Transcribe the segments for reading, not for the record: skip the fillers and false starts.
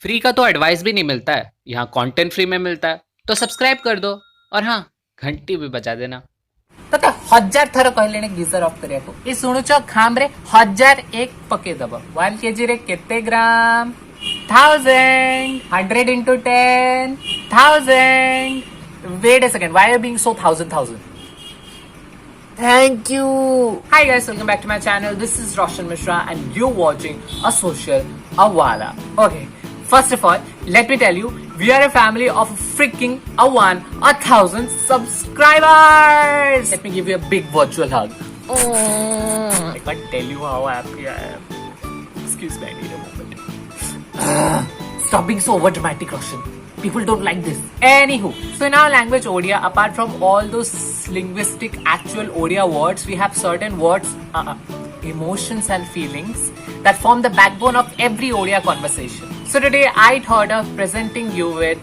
Free का तो advice भी नहीं मिलता है, यहाँ कंटेंट फ्री में मिलता है। तो सब्सक्राइब कर दो और हाँ, घंटी भी बजा देना। तते 1000 थर कहले गीजर ऑफ करिया को ए सुनुच खाम रे 1001 पके दब 1 केजी रे केते ग्राम 1000 100 into 10 1000 wait a second, why are you being so thousand? Thank you. Hi guys, welcome back to my channel. This is Roshan Mishra and you're watching a social awala. Okay, first of all, let me tell you, we are a family of freaking 1,000 subscribers. Let me give you a big virtual hug. I can't tell you how happy I am. Excuse me, I need a moment. Stop being so overdramatic, Roshan. People don't like this. Anywho, so in our language Odia, apart from all those linguistic actual Odia words, we have certain words, emotions and feelings that form the backbone of every Odia conversation. So today I thought of presenting you with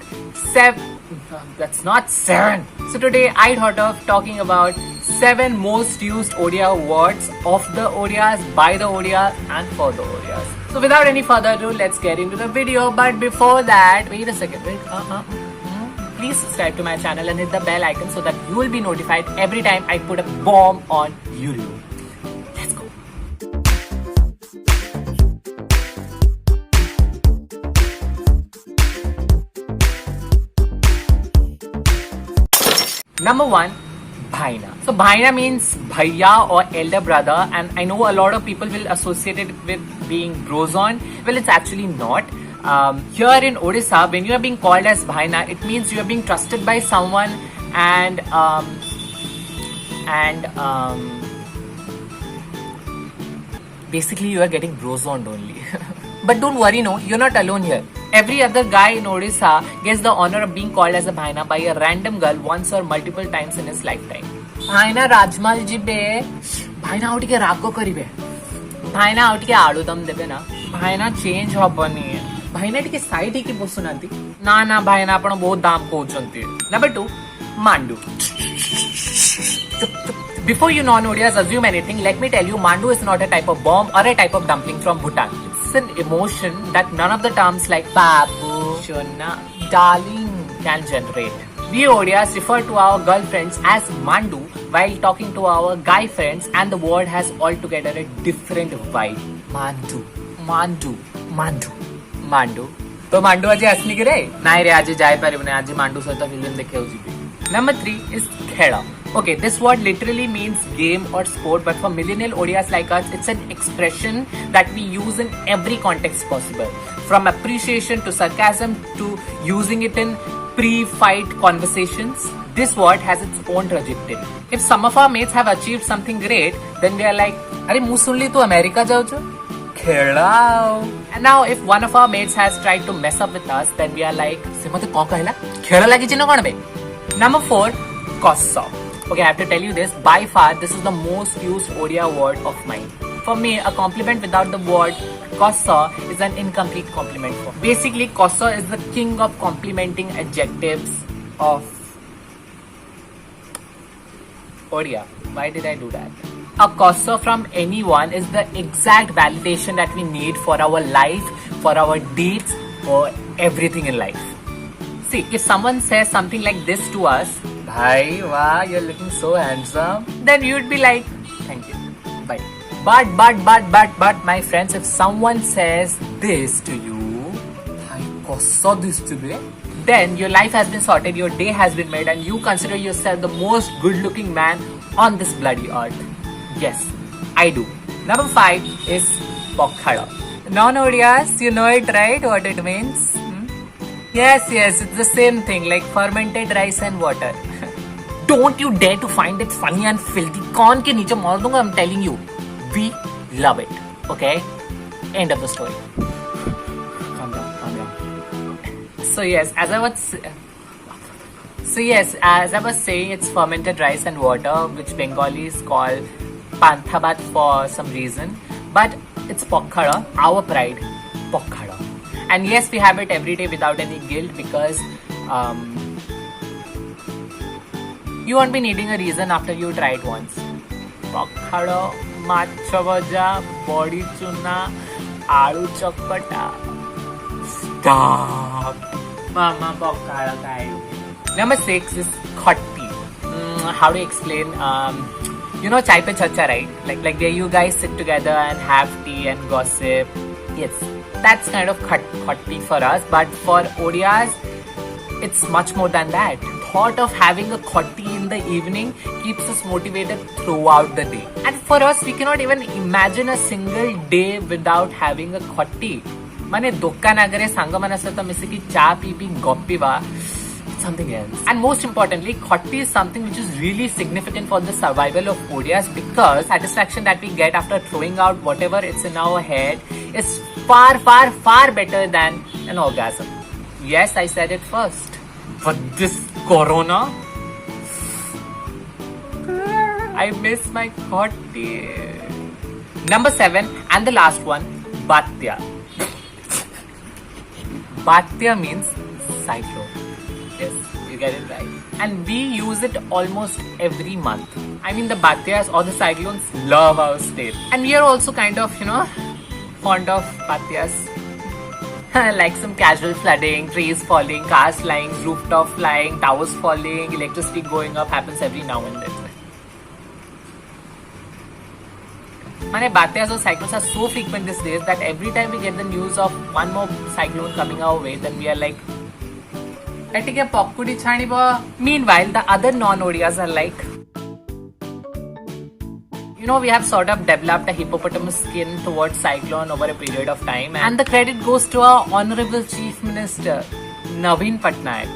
that's not 7. So today I thought of talking about 7 most used Odia words of the Odias, by the Odias and for the Odias. So without any further ado, let's get into the video. But before that, wait a second. Please subscribe to my channel and hit the bell icon so that you will be notified every time I put a bomb on YouTube. Let's go. Number 1, Bhaina. So Bhaina means Bhaiya or elder brother, and I know a lot of people will associate it with being bros on. Well, it's actually not. Here in Odisha, when you are being called as Bhaina, it means you are being trusted by someone and basically you are getting bros on only. But don't worry, no, you're not alone here. Every other guy in Odisha gets the honor of being called as a Bhaina by a random girl once or multiple times in his lifetime. Bhaina Rajmal jibe, Bhaina out ke rago karibe, Bhaina out ke aludam debe na, Bhaina change hobani, Bhaina tike side hi ki bosunanti, na Bhaina apna bahut dam kohunchanti. Number 2, Mandu. Before you non-Odias assume anything, let me tell you, Mandu is not a type of bomb or a type of dumpling from Bhutan. It's an emotion that none of the terms like Babu, Shona, Darling can generate. We Odias refer to our girlfriends as Mandu while talking to our guy friends, and the word has altogether a different vibe. Mandu, Mandu, Mandu, Mandu. तो मांडू आज असली की रे नहीं रे आज जाए पारिबने आज मांडू सहित फिल्म देखे जीवी. Number 3 is Kheda. Okay, this word literally means game or sport, but for millennial Odias like us, it's an expression that we use in every context possible. From appreciation to sarcasm to using it in pre-fight conversations, this word has its own trajectory. If some of our mates have achieved something great, then we are like, "Arey मुँह सुन ली तू America जाओ जो खेलाओ." And now if one of our mates has tried to mess up with us, then we are like, "सिमा तो कौन कहला? खेला लगी चिन्ह कौन बे?" Number 4, Kossa. Okay, I have to tell you this. By far, this is the most used Odia word of mine. For me, a compliment without the word Kossa is an incomplete compliment. Basically, Kossa is the king of complimenting adjectives of Odia. Why did I do that? A Kossa from anyone is the exact validation that we need for our life, for our deeds, for everything in life. See, if someone says something like this to us, "Bhai, wow, you're looking so handsome," then you'd be like, "Thank you, bye." But, my friends, if someone says this to you, "Bhai, kossa this to me," then your life has been sorted, your day has been made, and you consider yourself the most good-looking man on this bloody earth. Yes, I do. Number 5 is Pokhada. Non-Odias, you know it, right? What it means? Yes, it's the same thing, like fermented rice and water. Don't you dare to find it funny and filthy. Kaun ke niche maar dunga, I'm telling you. We love it. Okay? End of the story. Calm down. So yes, as I was saying, it's fermented rice and water, which Bengalis call panthabat for some reason. But it's Pokhada, our pride. Pokhada. And yes, we have it every day without any guilt because you won't be needing a reason after you try it once. Pokhada, macho bhaja, body chuna, aloo chakpata. Stop. Mama bokala guy. Number 6 is khatti. How to explain? You know chai pe chacha, right? Like there you guys sit together and have tea and gossip. Yes, that's kind of khatti for us. But for Odias, it's much more than that. Thought of having a khatti in the evening keeps us motivated throughout the day. And for us, we cannot even imagine a single day without having a khatti. Mane dokkan agare sanga mana sata misiki cha pipi goppiva. Something else. And most importantly, khatti is something which is really significant for the survival of Odias because satisfaction that we get after throwing out whatever it's in our head is far, far, far better than an orgasm. Yes, I said it first. But this corona, I miss my khatti. Number 7 and the last one, Batya. Batya means cyclone. Yes, you get it right. And we use it almost every month. I mean, the Batyas or the cyclones love our state. And we are also kind of, fond of Batyas. Like some casual flooding, trees falling, cars flying, rooftop flying, towers falling, electricity going up happens every now and then. Mane Batyas or cyclones are so frequent these days that every time we get the news of one more cyclone coming our way, then we are like, meanwhile, the other non-Odias are like, we have sort of developed a hippopotamus skin towards cyclone over a period of time. And the credit goes to our Honorable Chief Minister, Naveen Patnaik.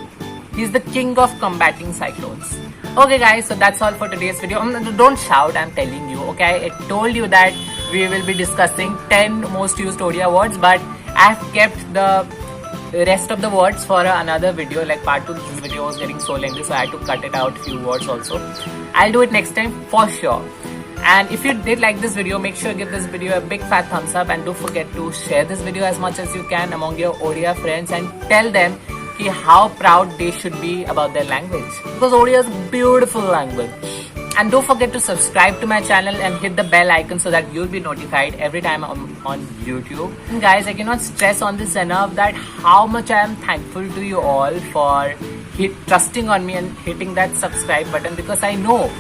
He's the king of combating cyclones. Okay guys, so that's all for today's video. Don't shout, I'm telling you, okay? I told you that we will be discussing 10 most used Odia words, but I've kept the rest of the words for another video. Like part 2 of this video was getting so lengthy, so I had to cut it out few words also. I'll do it next time for sure. And if you did like this video, make sure you give this video a big fat thumbs up, and don't forget to share this video as much as you can among your Odia friends and tell them how proud they should be about their language, because Odia is a beautiful language. And don't forget to subscribe to my channel and hit the bell icon so that you'll be notified every time I'm on YouTube. And guys, I cannot stress on this enough that how much I am thankful to you all for trusting on me and hitting that subscribe button, because I know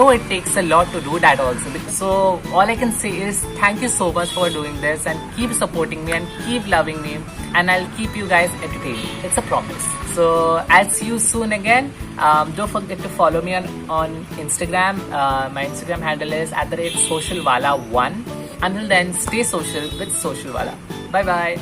it takes a lot to do that also. So all I can say is thank you so much for doing this, and keep supporting me and keep loving me, and I'll keep you guys entertained. It's a promise. So I'll see you soon again. Don't forget to follow me on Instagram. My Instagram handle is @socialwala1. Until then, stay social with Socialwala. Bye bye.